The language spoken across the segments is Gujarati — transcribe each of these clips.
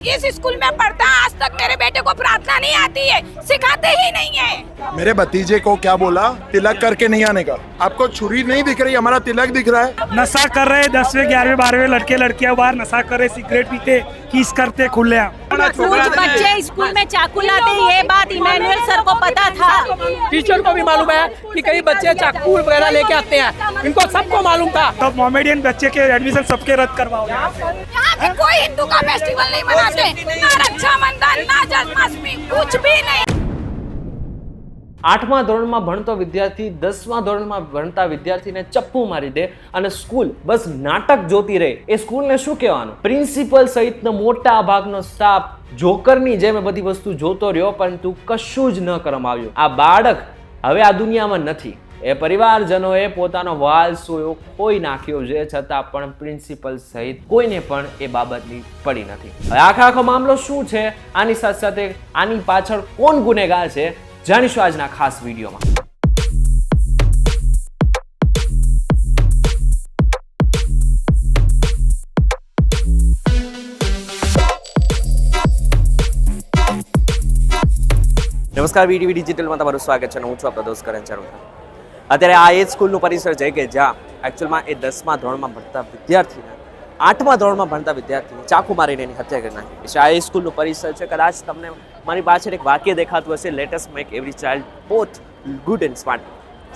इस स्कूल में पढ़ता आज तक मेरे बेटे को प्रार्थना नहीं आती है, सिखाते ही नहीं है। मेरे भतीजे को क्या बोला, तिलक करके नहीं आने का। आपको छुरी नहीं दिख रही, हमारा तिलक दिख रहा है। नशा कर रहे 10वें 11वें 12वें लड़के लड़कियां बाहर नशा कर रहे, सिगरेट पीते, किस करते खुले। कुछ बच्चे स्कूल में चाकू लाते, ये बात इमैनुअल सर को पता था। टीचर को भी मालूम है कि कई बच्चे चाकू वगैरह लेके आते हैं, इनको सबको मालूम था। तो मोमेडियन बच्चे के एडमिशन सबके रद्द करवाओगे। यहाँ पे कोई हिंदू का फेस्टिवल नहीं मनाते, ना रक्षाबंधन ना जन्माष्टमी, कुछ भी नहीं। 8મા ધોરણમાં ભણતો વિદ્યાર્થી 10મા ધોરણમાં ભણતા વિદ્યાર્થીને ચપ્પુ મારી દે અને સ્કૂલ બસ નાટક જોતી રહે, એ સ્કૂલને શું કહેવાનું? પ્રિન્સિપલ સહિતનો મોટા ભાગનો સ્ટાફ જોકરની જેમ બધી વસ્તુ જોતો રહ્યો, પરંતુ કશું જ ન કરવામાં આવ્યું. આ બાળક હવે આ દુનિયામાં નથી. એ પરિવારજનોએ પોતાનો વાલ સોયો ખોઈ નાખ્યો છે, છતાં પણ પ્રિન્સિપલ સહિત કોઈને પણ એ બાબતની પડી નથી. હવે આખો મામલો શું છે, આની સાથે સાથે આની પાછળ કોણ ગુનેગાર છે, જાણીશું આજના ખાસ વિડીયોમાં. નમસ્કાર, વીટીવી ડિજિટલમાં તમારું સ્વાગત છે. હું છું આપનો દોસ્ત કરણ ચરોતરા. અત્યારે આ એ સ્કૂલનું પરિસર છે કે જ્યાં એકચ્યુઅલમાં એ 10મા ધોરણમાં ભણતા વિદ્યાર્થીને 8મા ધોરણમાં ભણતા વિદ્યાર્થીને ચાકુ મારીને એની હત્યા કરી નાખી છે. આ એ સ્કૂલનું પરિસર છે. કદાચ તમને મારી પાછળ એક વાક્ય દેખાતું હશે, let us make every child both good and smart.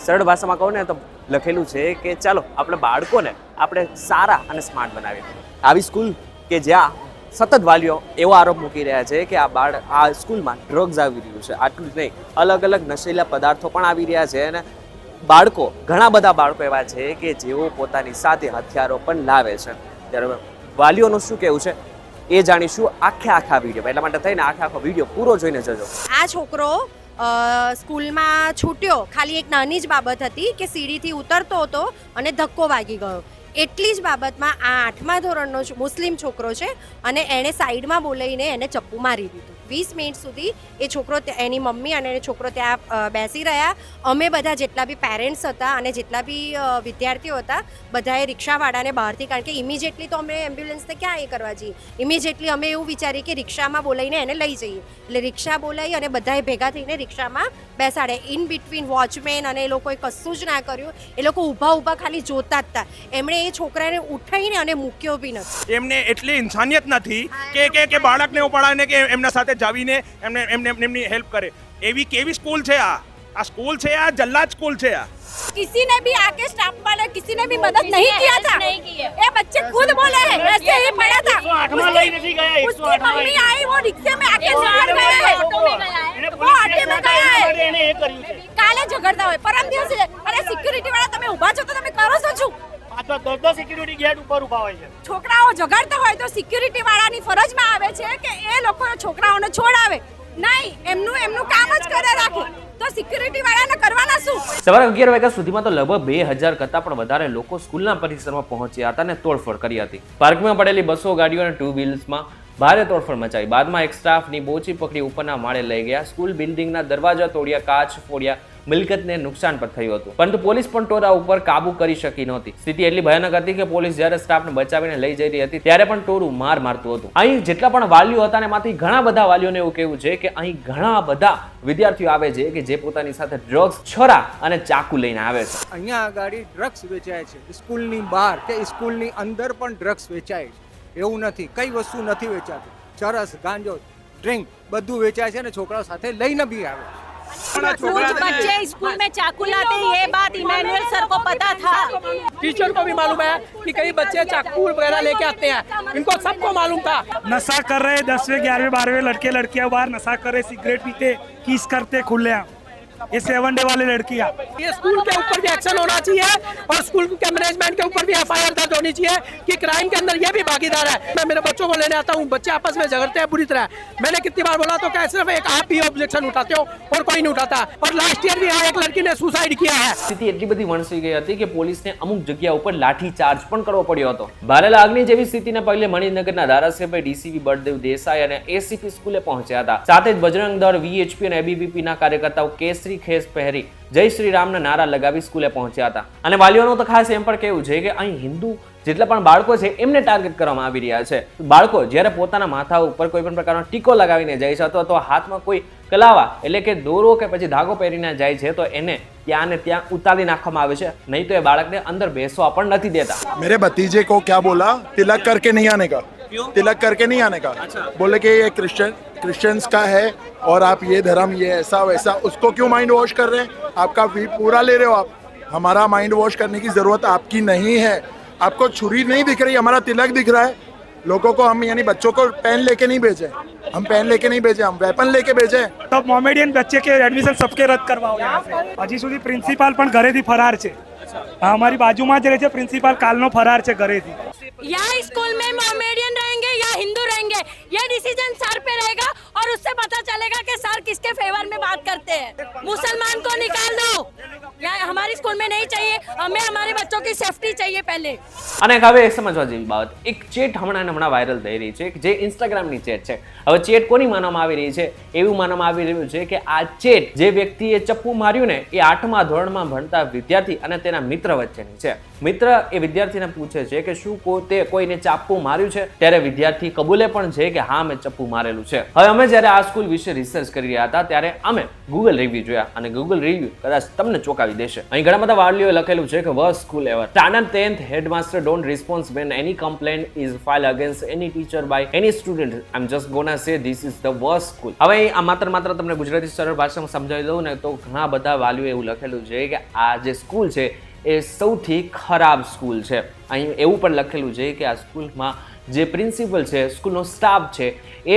સરળ ભાષામાં કહું ને તો લખેલું છે કે ચાલો આપણે બાળકોને આપણે સારા અને સ્માર્ટ બનાવીએ. આવી સ્કૂલ કે જ્યાં સતત વાલીઓ એવો આરોપ મૂકી રહ્યા છે કે આ સ્કૂલમાં ડ્રગ્સ આવી રહ્યું છે. આટલું જ નહીં, અલગ અલગ નશીલા પદાર્થો પણ આવી રહ્યા છે. અને ઘણા બધા બાળકો એવા છે કે જેઓ પોતાની સાથે હથિયારો પણ લાવે છે. ત્યારે વાલીઓનું શું કહેવું છે એ જાણીશું આખા વિડીયો. એટલા માટે થઈને આખો વિડીયો પૂરો જોઈને જજો. આ છોકરો સ્કૂલમાં છૂટ્યો, ખાલી એક નાની જ બાબત હતી કે સીડીથી ઉતરતો હતો અને ધક્કો વાગી ગયો. એટલી જ બાબતમાં આ 8મા ધોરણનો મુસ્લિમ છોકરો છે અને એણે સાઈડમાં બોલાવીને એને ચપ્પુ મારી દીધું. 20 મિનિટ સુધી એ છોકરો, એની મમ્મી અને છોકરો ત્યાં બેસી રહ્યા. અમે બધા જેટલા બી પેરેન્ટ્સ હતા અને જેટલા બી વિદ્યાર્થીઓ હતા, બધાએ રિક્ષાવાળાને બહારથી, કારણ કે ઇમિજિએટલી તો અમે એમ્બ્યુલન્સને ક્યાં એ કરવા જઈએ, ઇમિજિએટલી અમે એવું વિચારીએ કે રિક્ષામાં બોલાવીને એને લઈ જઈએ. એટલે રિક્ષા બોલાવી અને બધાએ ભેગા થઈને રિક્ષામાં બેસાડે. ઇન બિટવીન વોચમેન અને એ લોકોએ કશું જ ના કર્યું. એ લોકો ઊભા ખાલી જોતા જ હતા. એમણે એ છોકરાને ઉઠાવીને અને મૂક્યો બી નથી. એમને એટલી ઇન્સાનિયત નથી કે બાળકને ઉપાડાને કે એમના સાથે જાવીને એમની હેલ્પ કરે. એવી કેવી સ્કૂલ છે આ સ્કૂલ છે, આ જલ્લાદ સ્કूल છે. किसी ने भी आके स्टाफ वाले किसी ने भी मदद नहीं किया था. ये बच्चे खुद बोले हैं, ऐसे ही पड़ा था. उसकी मम्मी आई, वो रिक्शे में आके निकल गया है, वो ऑटो में गया है. काले झगड़ता હોય, परम દિવસે અરે સિક્યુરિટી વાળા તમે ઊભા છો તો તમે કરો છો શું? આ તો 10 સિક્યુરિટી ગેટ ઉપર ઊભા હોય છે. છોકરાઓ ઝઘડતા હોય તો સિક્યુરિટી વાળાની ફરજમાં આવે છે કે એ લોકો છોકરાઓને છોડાવે. નહીં, એમનું કામ જ કરે રાખે. તો સિક્યુરિટી વાળાને કરવાના શું? સવારે 11 વાગ્યા સુધીમાં તો લગભગ 2000 કરતાં પણ વધારે લોકો સ્કૂલના પરિસરમાં પહોંચ્યા હતા અને તોડફોડ કરી હતી. પાર્કમાં પડેલી બસો, ગાડીઓ અને 2 વ્હીલ્સમાં ભારે તોડફોડ મચાવી. બાદમાં એક સ્ટાફની બોચી પકડી ઉપરના માળે લઈ ગયા. સ્કૂલ બિલ્ડિંગના દરવાજા તોડ્યા, કાચ ફોડ્યા, મિલકતને નુકસાન પણ થયું હતું. પરંતુ પોલીસ પણ ટોરા ઉપર કાબુ કરી શકી નહોતી. સ્થિતિ એટલી ભયાનક હતી કે પોલીસ જ્યારે સ્ટાફને બચાવીને લઈ જઈ રહી હતી ત્યારે પણ ટોરું મારતું હતું. અહીં જેટલા પણ વાલીઓ હતા, એમાંથી ઘણા બધા વાલીઓને એવું કહેવું છે કે અહીં ઘણા બધા વિદ્યાર્થીઓ આવે છે કે જે પોતાની સાથે ડ્રગ્સ, છરા અને ચાકુ લઈને આવે છે. અહીંયા ગાડી ડ્રગ્સ વેચાય છે. સ્કૂલની બહાર કે સ્કૂલની અંદર પણ ડ્રગ્સ વેચાય છે. એવું નથી, કઈ વસ્તુ નથી વેચાતી. ચરસ, ગાંજો, ડ્રિંક બધું વેચાય છે અને છોકરાઓ સાથે લઈને બી આવે છે. कुछ बच्चे स्कूल में चाकू लाते, ये बात इमैनुअल सर को पता था. टीचर को भी मालूम है कि कई बच्चे चाकू वगैरह लेके आते हैं, इनको सबको मालूम था. नशा कर रहे 10वें 11वें 12वें लड़के लड़कियां बाहर नशा कर रहे, सिगरेट पीते, किस करते खुले. ये 7 डे वाली लड़कियां. ये स्कूल के ऊपर भी एक्शन होना चाहिए और स्कूल के मैनेजमेंट के ऊपर भी एफआईआर दर्ज होनी चाहिए कि क्राइम के अंदर ये भी भागीदार है. मैं मेरे बच्चों को लेने आता हूँ, बच्चे आपस में झगड़ते हैं बुरी तरह. मैंने कितनी बार बोला तो क्या सिर्फ एक आप ही ऑब्जेक्शन उठाते हो और कोई नहीं उठाता. और लास्ट ईयर भी यहाँ एक लड़की ने सुसाइड किया है. સ્થિતિ એટલી બધી વણસી ગઈ હતી કે પોલીસને અમુક જગ્યા ઉપર લાઠી ચાર્જ પણ કરવો પડ્યો હતો. ભારેલા અગ્નિ જેવી સ્થિતિને પગલે મણિનગરના ધારાસભ્ય ડીસીપી બળદેવ દેસાઈ અને એસીપી સ્કૂલે પહોંચ્યા હતા. સાથે જ બજરંગ દળ, વીએચપી અને એબીવીપીના કાર્યકર્તાઓ કેસરી ખેસ પહેરી જય શ્રી રામના નારા લગાવી સ્કૂલે પહોંચ્યા હતા. અને વાલીઓનું તો ખાસ એમ પણ કહેવું છે કે અહીં હિન્દુ જેટલા પણ બાળકો છે એમને ટાર્ગેટ કરવામાં આવી રહ્યા છે. બાળકો જ્યારે પોતાના માથા ઉપર કોઈ પણ પ્રકારનો ટીકો લગાવીને જાય છે અથવા તો હાથમાં કોઈ કલાવા એટલે કે દોરો કે પછી ધાગો પહેરીને જાય છે તો એને ત્યાં ને ત્યાં ઉતારી નાખવામાં આવે છે, નહીં તો એ બાળકને અંદર બેસવા પણ નથી દેતા. मेरे भतीजे को क्या बोला, तिलक करके नहीं आने का. तिलक करके नहीं आने का. बोले कि ये क्रिश्चियंस का है और आप ये धर्म ये ऐसा वैसा, उसको क्यों माइंड वॉश कर रहे हैं? आपका फी पूरा ले रहे हो आप. हमारा माइंड वॉश करने की जरूरत आपकी नहीं है. आपको छुरी नहीं दिख रही, हमारा तिलक दिख रहा है. लोगों को हम यानी बच्चों को पेन लेके नहीं भेजे, हम पेन लेके नहीं भेजे, हम वेपन लेके भेजे. तो मोमेडियन बच्चे के एडमिशन सबके रद्द करवाओ यहाँ से. હજી સુધી પ્રિન્સિપાલ પણ ઘરેથી ફરાર છે. हमारी बाजूમાં જ રહે છે પ્રિન્સિપાલ, કાલનો ફરાર છે ઘરેથી. या स्कूल में मोमेडियन रहेंगे या हिंदू रहेंगे, ये डिसीजन सर पे रहेगा और उससे पता चलेगा कि सर किसके फेवर में बात करते हैं. मुसलमान को निकाल दो, या हमारे स्कूल में नहीं चाहिए, हमें हमारे बच्चों की सेफ्टी चाहिए पहले. અને હવે સમજવા જેવી બાબત, એક ચેટ હમણાં વાયરલ થઈ રહી છે જે ઇન્સ્ટાગ્રામની ચેટ છે. હવે ચેટ કોની માનવામાં આવી રહી છે? એવું માનવામાં આવી રહ્યું છે કે આ ચેટ જે વ્યક્તિએ ચપ્પુ માર્યું ને એ 8મા ધોરણમાં ભણતા વિદ્યાર્થી અને તેના મિત્ર વચ્ચેની છે. મિત્ર એ વિદ્યાર્થીને પૂછે છે કે શું તે કોઈને ચાપ્પુ માર્યું છે? ત્યારે વિદ્યાર્થી કબૂલે પણ છે કે હા મેં ચપ્પુ મારેલું છે. હવે અમે જ્યારે આ સ્કૂલ વિશે રિસર્ચ કરી રહ્યા હતા ત્યારે અમે ગૂગલ રિવ્યુ જોયા અને ગૂગલ રિવ્યુ કદાચ તમને ચોંકાવી દેશે. અહીં ઘણા બધા વાલીઓએ લખેલું છે કે worst school ever. Standard 10th headmaster don't response when any complaint is filed against any teacher by any student. I'm just gonna say this is the worst school. હવે આ માત્ર તમને ગુજરાતી સરળ ભાષામાં સમજાવી દઉં ને તો ઘણા બધા વાલીઓએ એવું લખેલું છે કે આ જે સ્કૂલ છે એ સૌથી ખરાબ સ્કૂલ છે. અહીં એવું પણ લખેલું છે કે આ સ્કૂલમાં જે પ્રિન્સિપલ છે, સ્કૂલનો સ્ટાફ છે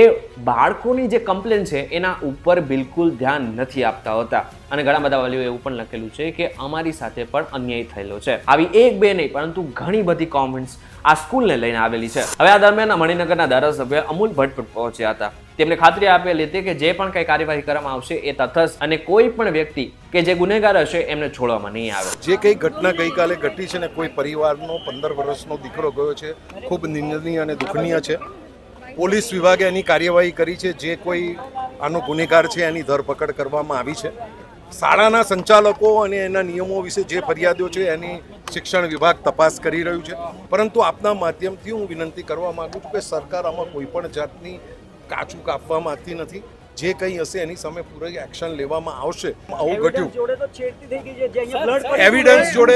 એ બાળકોની જે કમ્પ્લેન છે એના ઉપર બિલકુલ ધ્યાન નથી આપતા હોતા. અને ઘણા બધા વાલીઓએ એવું પણ લખેલું છે કે અમારી સાથે પણ અન્યાય થયેલો છે. આવી એક બે નહીં પરંતુ ઘણી બધી કોમેન્ટ્સ આ સ્કૂલને લઈને આવેલી છે. હવે આ દરમિયાન મણિનગરના ધારાસભ્ય અમૂલ ભટ્ટ પહોંચ્યા હતા. તેમણે ખાતરી આપેલી હતી કે જે પણ કંઈ કાર્યવાહી કરવામાં આવશે એ તટસ્થ અને કોઈ પણ વ્યક્તિ કે જે ગુનેગાર હશે એમને છોડવામાં નહીં આવે. જે કંઈ ઘટના ગઈકાલે ઘટી છે ને કોઈ પરિવારનો 15 વર્ષનો દીકરો ગયો છે, ખૂબ નિંદનીય અને દુઃખનીય છે. પોલીસ વિભાગે એની કાર્યવાહી કરી છે. જે કોઈ આનો ગુનેગાર છે એની ધરપકડ કરવામાં આવી છે. શાળાના સંચાલકો અને એના નિયમો વિશે જે ફરિયાદો છે એની શિક્ષણ વિભાગ તપાસ કરી રહ્યું છે. પરંતુ આપના માધ્યમથી હું વિનંતી કરવા માંગુ છું કે સરકાર આમાં કોઈ પણ જાતની કાચું કાપવા માંગતી નથી. જે કંઈ હશે એની સામે પૂરી એક્શન લેવામાં આવશે. આવું ઘટ્યું એવિડન્સ જોડે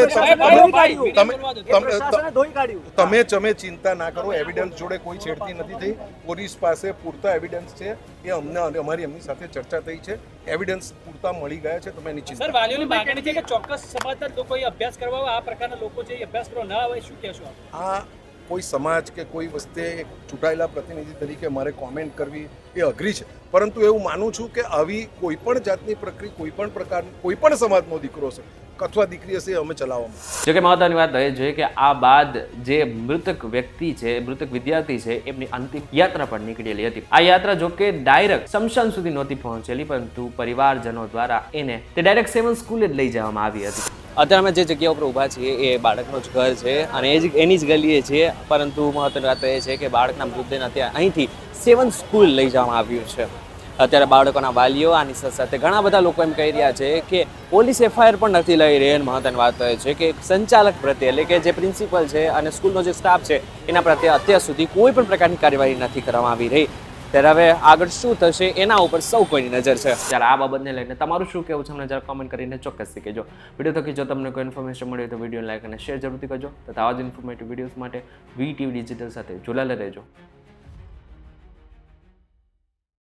તમે ચિંતા ના કરો. એવિડન્સ જોડે કોઈ છેડતી નથી થઈ. પોલીસ પાસે પૂરતા એવિડન્સ છે. એ અમને એમની સાથે ચર્ચા થઈ છે. એવિડન્સ પૂરતા મળી ગયા છે. તમે એની ચિંતા. સર, વાલીઓની માંગણી છે કે ચોક્કસ સમાજના લોકોએ અભ્યાસ કરવા આ પ્રકારના લોકો જે અભ્યાસ કરવા ના આવે, શું કહેશો? આ કોઈ સમાજ કે કોઈ વસ્તે એક ચૂંટાયેલા પ્રતિનિધિ તરીકે મારે કોમેન્ટ કરવી એ અઘરી છે. પરંતુ એવું માનું છું કે આવી કોઈ પણ જાતની પ્રક્રિયા કોઈ પણ પ્રકારની કોઈ પણ સમાજનો દીકરો છે અથવા દીકરી હશે અમે ચલાવવામાં. જો કે મહત્વની વાત એ છે કે આ બાદ જે મૃતક વ્યક્તિ છે, મૃતક વિદ્યાર્થી છે એમની અંતિમ યાત્રા પણ નીકળેલી હતી. આ યાત્રા જો કે ડાયરેક્ટ શમશાન સુધી નહોતી પહોંચેલી પરંતુ પરિવારજનો દ્વારા એને તે ડાયરેક્ટ 7 સ્કૂલે જ લઈ જવામાં આવી હતી. અત્યારે અમે જે જગ્યા ઉપર ઊભા છીએ એ બાળકનું જ ઘર છે અને એની જ ગલીએ છીએ. પરંતુ મહત્વની વાત એ છે કે બાળકના મૃતદેહને અત્યારે અહીંથી 7 સ્કૂલ લઈ જવામાં આવ્યું છે. અત્યારે બાળકોના વાલીઓ આની સાથે ઘણા બધા લોકો એમ કહી રહ્યા છે કે પોલીસ એફઆઈઆર પણ નથી લઈ રહી. અને મહત્વની વાત એ છે કે સંચાલક પ્રત્યે એટલે કે જે પ્રિન્સિપલ છે અને સ્કૂલનો જે સ્ટાફ છે એના પ્રત્યે અત્યાર સુધી કોઈ પણ પ્રકારની કાર્યવાહી નથી કરવામાં આવી રહી. ત્યારે હવે આગળ શું થશે એના ઉપર સૌ કોઈની નજર છે. ત્યારે આ બાબતને લઈને તમારું શું કહેવું છે અમને જરા કોમેન્ટ કરીને ચોક્કસથી કહેજો. વિડીયો થકી જો તમને કોઈ ઇન્ફોર્મેશન મળી તો વિડીયો લાઈક અને શેર જરૂરથી કરજો તથા આવા જ ઇન્ફોર્મેટિવ વિડીયોઝ માટે VTV ડિજિટલ સાથે જોડાયેલા રહેજો.